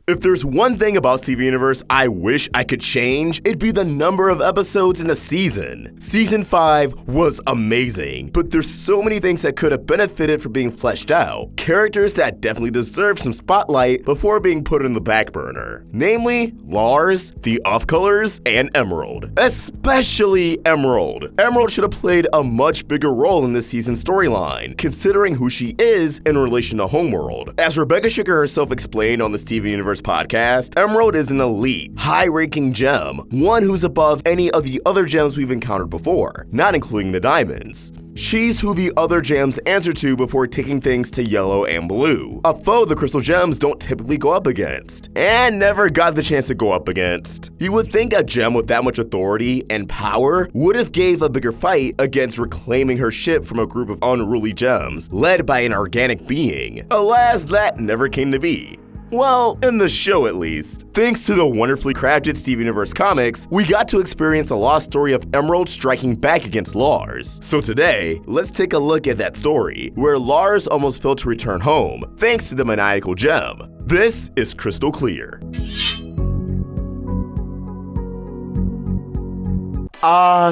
If there's one thing about Steven Universe I wish I could change, it'd be the number of episodes in a season. Season 5 was amazing, but there's so many things that could have benefited from being fleshed out. Characters that definitely deserve some spotlight before being put in the back burner. Namely, Lars, the Off-Colors, and Emerald. Especially Emerald. Emerald should have played a much bigger role in this season's storyline, considering who she is in relation to Homeworld. As Rebecca Sugar herself explained on the Steven Universe podcast, Emerald is an elite, high-ranking gem, one who's above any of the other gems we've encountered before, not including the diamonds. She's who the other gems answer to before taking things to yellow and blue, a foe the crystal gems don't typically go up against, and never got the chance to go up against. You would think a gem with that much authority and power would have gave a bigger fight against reclaiming her ship from a group of unruly gems, led by an organic being. Alas, that never came to be. Well, in the show at least. Thanks to the wonderfully crafted Steven Universe comics, we got to experience the lost story of Emerald striking back against Lars. So today, let's take a look at that story, where Lars almost failed to return home, thanks to the maniacal gem. This is Crystal Clear.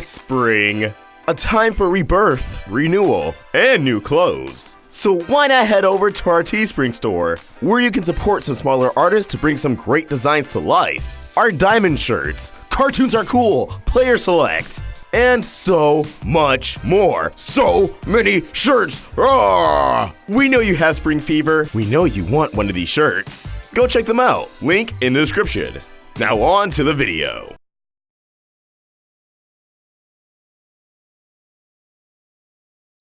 Spring. A time for rebirth, renewal, and new clothes. So why not head over to our Teespring store, where you can support some smaller artists to bring some great designs to life. Our diamond shirts, cartoons are cool, player select, and so much more. So many shirts. We know you have spring fever. We know you want one of these shirts. Go check them out. Link in the description. Now on to the video.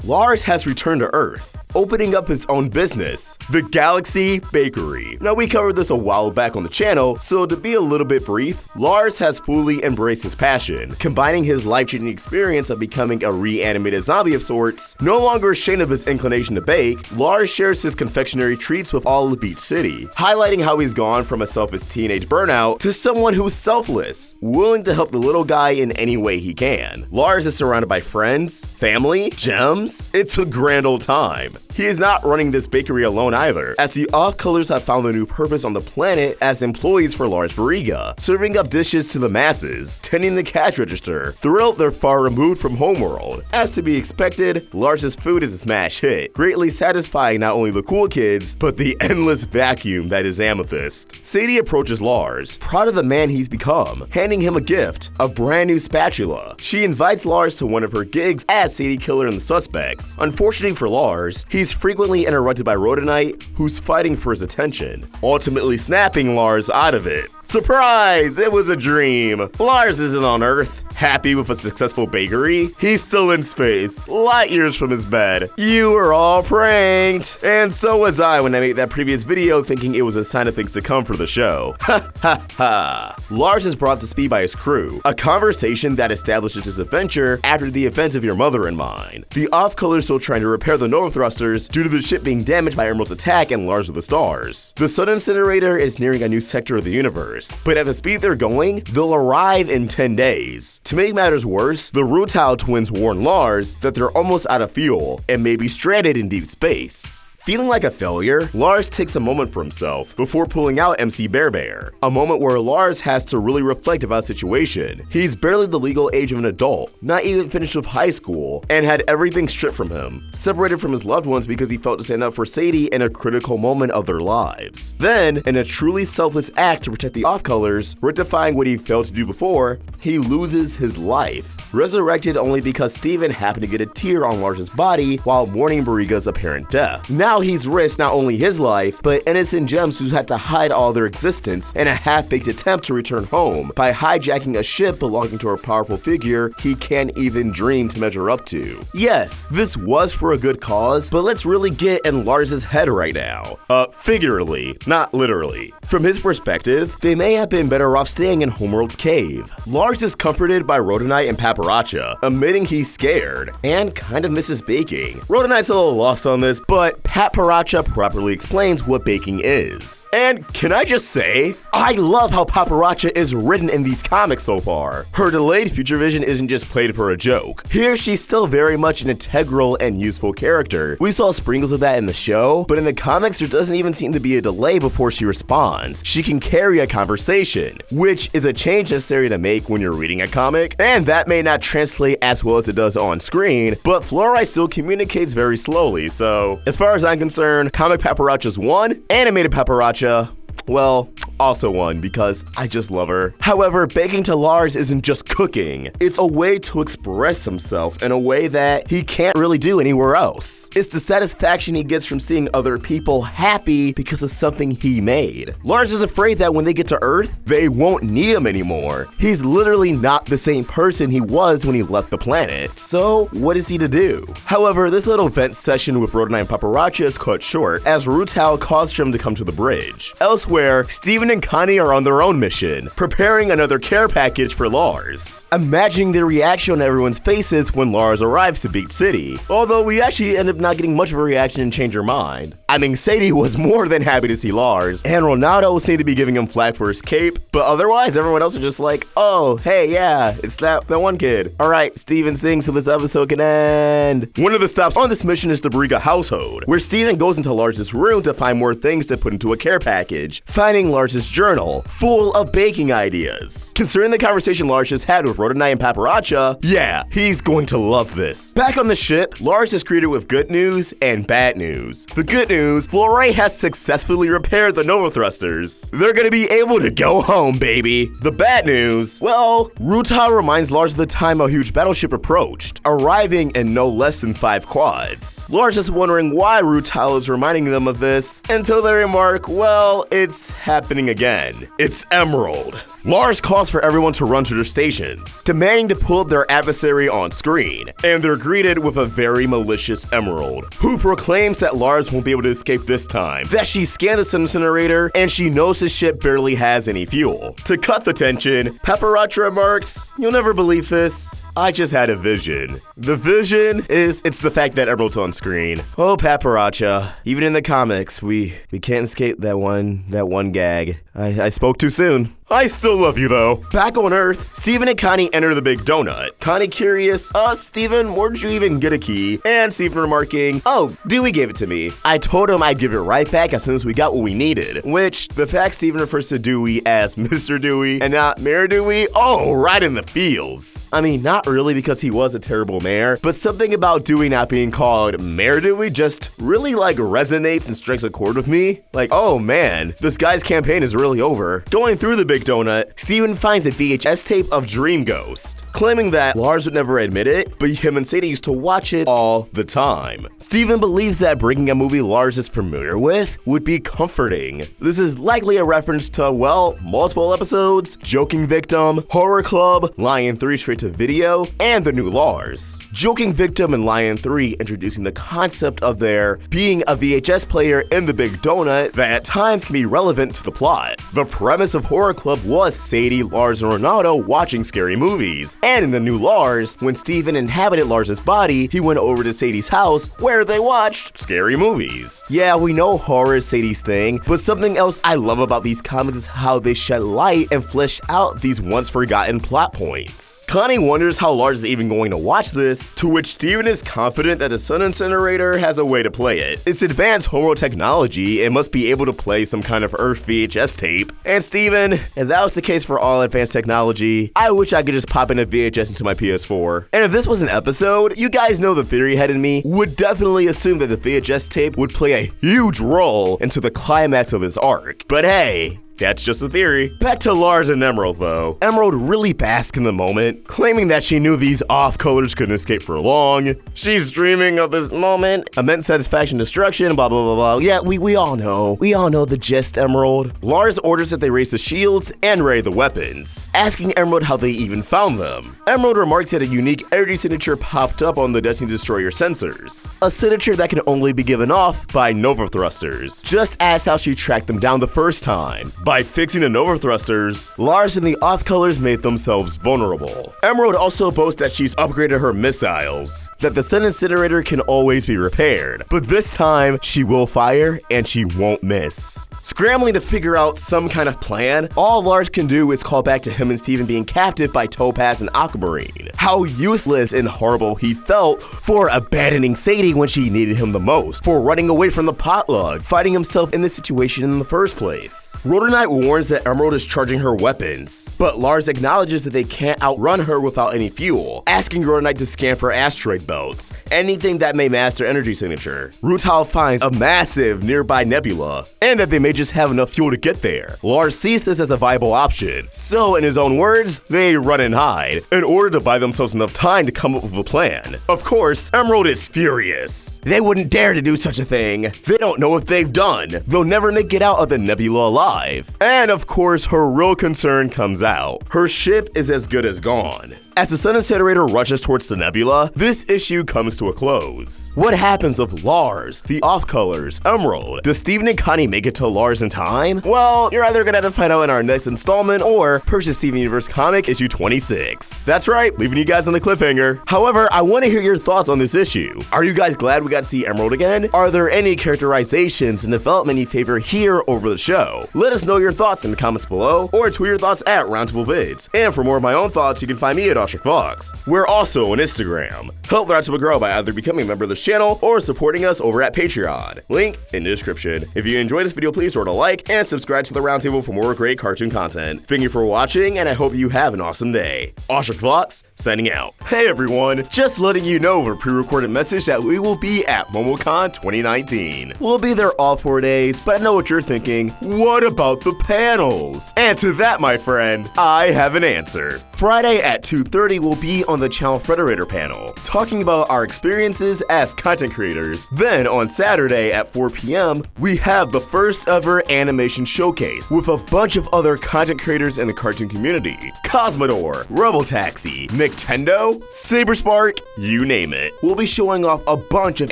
Lars has returned to Earth, opening up his own business, the Galaxy Bakery. Now, we covered this a while back on the channel, so to be a little bit brief, Lars has fully embraced his passion, combining his life-changing experience of becoming a reanimated zombie of sorts. No longer ashamed of his inclination to bake, Lars shares his confectionery treats with all of Beach City, highlighting how he's gone from a selfish teenage burnout to someone who's selfless, willing to help the little guy in any way he can. Lars is surrounded by friends, family, gems. It's a grand old time. He is not running this bakery alone either, as the Off-Colors have found a new purpose on the planet as employees for Lars Barriga, serving up dishes to the masses, tending the cash register, throughout they're far removed from Homeworld. As to be expected, Lars' food is a smash hit, greatly satisfying not only the cool kids, but the endless vacuum that is Amethyst. Sadie approaches Lars, proud of the man he's become, handing him a gift, a brand new spatula. She invites Lars to one of her gigs as Sadie Killer and the Suspects. Unfortunately for Lars, he's frequently interrupted by Rhodonite, who's fighting for his attention, ultimately snapping Lars out of it. Surprise! It was a dream. Lars isn't on Earth, happy with a successful bakery. He's still in space, light years from his bed. You were all pranked. And so was I when I made that previous video thinking it was a sign of things to come for the show. Ha ha ha. Lars is brought to speed by his crew, a conversation that establishes his adventure after the events of Your Mother and Mine. The Off-Colors still trying to repair the Nova Thrusters due to the ship being damaged by Emerald's attack and Lars of the Stars. The Sun Incinerator is nearing a new sector of the universe, but at the speed they're going, they'll arrive in 10 days. To make matters worse, the Roundtable twins warn Lars that they're almost out of fuel and may be stranded in deep space. Feeling like a failure, Lars takes a moment for himself before pulling out MC Bear, a moment where Lars has to really reflect about the situation. He's barely the legal age of an adult, not even finished with high school, and had everything stripped from him, separated from his loved ones because he felt to stand up for Sadie in a critical moment of their lives. Then, in a truly selfless act to protect the Off-Colors, rectifying what he failed to do before, he loses his life, resurrected only because Steven happened to get a tear on Lars' body while mourning Barriga's apparent death. Now he's risked not only his life, but innocent gems who's had to hide all their existence in a half-baked attempt to return home by hijacking a ship belonging to a powerful figure he can't even dream to measure up to. Yes, this was for a good cause, but let's really get in Lars' head right now. Figuratively, not literally. From his perspective, they may have been better off staying in Homeworld's cave. Lars is comforted by Rhodonite and Paparazza, admitting he's scared and kind of misses baking. Rhodonite's a little lost on this, but Paparazza properly explains what baking is. And can I just say, I love how Paparazza is written in these comics so far. Her delayed future vision isn't just played for a joke. Here she's still very much an integral and useful character. We saw sprinkles of that in the show, but in the comics there doesn't even seem to be a delay before she responds. She can carry a conversation, which is a change necessary to make when you're reading a comic, and that may not translate as well as it does on screen, but Fluorite still communicates very slowly, so as far as I'm concerned, comic Paparazza's one, animated Paparazza, well, also one because I just love her. However, baking to Lars isn't just cooking. It's a way to express himself in a way that he can't really do anywhere else. It's the satisfaction he gets from seeing other people happy because of something he made. Lars is afraid that when they get to Earth, they won't need him anymore. He's literally not the same person he was when he left the planet. So, what is he to do? However, this little vent session with Rhodonite and Paparazza is cut short as Roundtable calls for him to come to the bridge. Elsewhere, Steven and Connie are on their own mission, preparing another care package for Lars. Imagining the reaction on everyone's faces when Lars arrives to Beach City, although we actually end up not getting much of a reaction and change her mind. I mean, Sadie was more than happy to see Lars, and Ronaldo seemed to be giving him flack for his cape, but otherwise everyone else is just like, oh, hey, yeah, it's that one kid. Alright, Steven sings so this episode can end. One of the stops on this mission is the Briga household, where Steven goes into Lars' room to find more things to put into a care package, finding Lars' journal, full of baking ideas. Considering the conversation Lars just had with Rhodonite and Paparazza, yeah, he's going to love this. Back on the ship, Lars is greeted with good news and bad news. The good news, Fluorite has successfully repaired the Nova Thrusters. They're gonna be able to go home, baby. The bad news, well, Roundtable reminds Lars of the time a huge battleship approached, arriving in no less than 5 quads. Lars is wondering why Roundtable is reminding them of this, until they remark, well, it's happening again. It's Emerald. Lars calls for everyone to run to their stations, demanding to pull up their adversary on screen, and they're greeted with a very malicious Emerald, who proclaims that Lars won't be able to escape this time, that she scanned the sun incinerator, and she knows his ship barely has any fuel. To cut the tension, Paparazza remarks, "You'll never believe this, I just had a vision." The vision is, it's the fact that Emerald's on screen. Oh, Paparazza, even in the comics, we can't escape that one gag. I spoke too soon. I still love you though. Back on Earth, Steven and Connie enter the Big Donut. Connie curious, Steven, where'd you even get a key? And Steven remarking, oh, Dewey gave it to me. I told him I'd give it right back as soon as we got what we needed. Which, the fact Steven refers to Dewey as Mr. Dewey and not Mayor Dewey, oh, right in the feels. I mean, not really because he was a terrible mayor, but something about Dewey not being called Mayor Dewey just really like resonates and strikes a chord with me. Like, oh man, this guy's campaign is really over. Going through the Big Donut, Steven finds a VHS tape of Dream Ghost, claiming that Lars would never admit it, but him and Sadie used to watch it all the time. Steven believes that bringing a movie Lars is familiar with would be comforting. This is likely a reference to, well, multiple episodes, Joking Victim, Horror Club, Lion 3 straight to video, and the new Lars. Joking Victim and Lion 3 introducing the concept of there being a VHS player in the Big Donut that at times can be relevant to the plot. The premise of Horror Club was Sadie, Lars, and Ronaldo watching scary movies. And in the new Lars, when Steven inhabited Lars' body, he went over to Sadie's house where they watched scary movies. Yeah, we know horror is Sadie's thing, but something else I love about these comics is how they shed light and flesh out these once forgotten plot points. Connie wonders how Lars is even going to watch this, to which Steven is confident that the sun incinerator has a way to play it. It's advanced homo technology and must be able to play some kind of Earth VHS tape. And Steven, if that was the case for all advanced technology, I wish I could just pop in a VHS into my PS4. And if this was an episode, you guys know the theory head in me would definitely assume that the VHS tape would play a huge role into the climax of this arc. But hey, that's just a theory. Back to Lars and Emerald though. Emerald really basks in the moment, claiming that she knew these off-colors couldn't escape for long. She's dreaming of this moment. Immense satisfaction, destruction, blah, blah, blah, blah. Yeah, we all know. We all know the gist, Emerald. Lars orders that they raise the shields and ready the weapons, asking Emerald how they even found them. Emerald remarks that a unique energy signature popped up on the Destiny Destroyer sensors. A signature that can only be given off by Nova Thrusters, just as how she tracked them down the first time. By fixing the Nova Thrusters, Lars and the off-colors made themselves vulnerable. Emerald also boasts that she's upgraded her missiles, that the Sun Incinerator can always be repaired, but this time she will fire and she won't miss. Scrambling to figure out some kind of plan, all Lars can do is call back to him and Steven being captive by Topaz and Aquamarine. How useless and horrible he felt for abandoning Sadie when she needed him the most, for running away from the potluck, fighting himself in this situation in the first place. Rhodonite warns that Emerald is charging her weapons, but Lars acknowledges that they can't outrun her without any fuel, asking Rhodonite to scan for asteroid belts, anything that may match their energy signature. Roundtable finds a massive nearby nebula, and that they may just have enough fuel to get there. Lars sees this as a viable option, so in his own words, they run and hide, in order to buy themselves enough time to come up with a plan. Of course, Emerald is furious. They wouldn't dare to do such a thing. They don't know what they've done. They'll never make it out of the nebula alive. And of course, her real concern comes out. Her ship is as good as gone. As the Sun Incinerator rushes towards the nebula, this issue comes to a close. What happens with Lars, the off-colors, Emerald? Does Steven and Connie make it to Lars in time? Well, you're either gonna have to find out in our next installment or purchase Steven Universe Comic issue 26. That's right, leaving you guys on the cliffhanger. However, I want to hear your thoughts on this issue. Are you guys glad we got to see Emerald again? Are there any characterizations and development you favor here over the show? Let us know your thoughts in the comments below, or tweet your thoughts at Roundtable Vids. And for more of my own thoughts, you can find me at Fox. We're also on Instagram. Help the Roundtable grow by either becoming a member of the channel or supporting us over at Patreon. Link in the description. If you enjoyed this video, please throw it a like and subscribe to the Roundtable for more great cartoon content. Thank you for watching, and I hope you have an awesome day. Fox signing out. Hey everyone, just letting you know over a pre-recorded message that we will be at MomoCon 2019. We'll be there all 4 days, but I know what you're thinking. What about the panels? And to that, my friend, I have an answer. Friday at 2:30 will be on the Channel Frederator panel, talking about our experiences as content creators. Then on Saturday at 4 p.m., we have the first ever animation showcase with a bunch of other content creators in the cartoon community. Cosmodor, Robotaxi, Nintendo, Saberspark, you name it. We'll be showing off a bunch of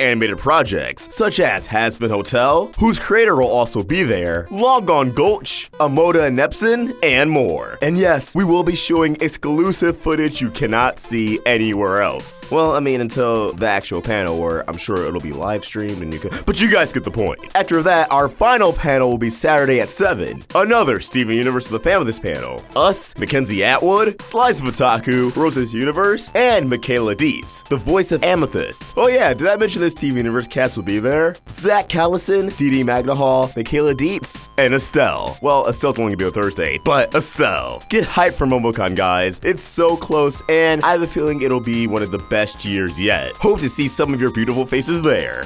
animated projects, such as Hazbin Hotel, whose creator will also be there, Long Gone Gulch, Amoda and Nepson, and more. And yes, we will be showing exclusive footage you cannot see anywhere else. Well, I mean, until the actual panel, where I'm sure it'll be live streamed and you can, but you guys get the point. After that, our final panel will be Saturday at 7. Another Steven Universe of the fan of this panel. Us, Mackenzie Atwood, Slice of Otaku, Rose's Universe, and Michaela Deese, the voice of Amethyst. Oh yeah, did I mention this TV Universe cast will be there? Zach Callison, Dee Magnahall, Michaela Dietz, and Estelle. Well, Estelle's only gonna be on Thursday, but Estelle. Get hyped for MomoCon, guys. It's so close, and I have a feeling it'll be one of the best years yet. Hope to see some of your beautiful faces there.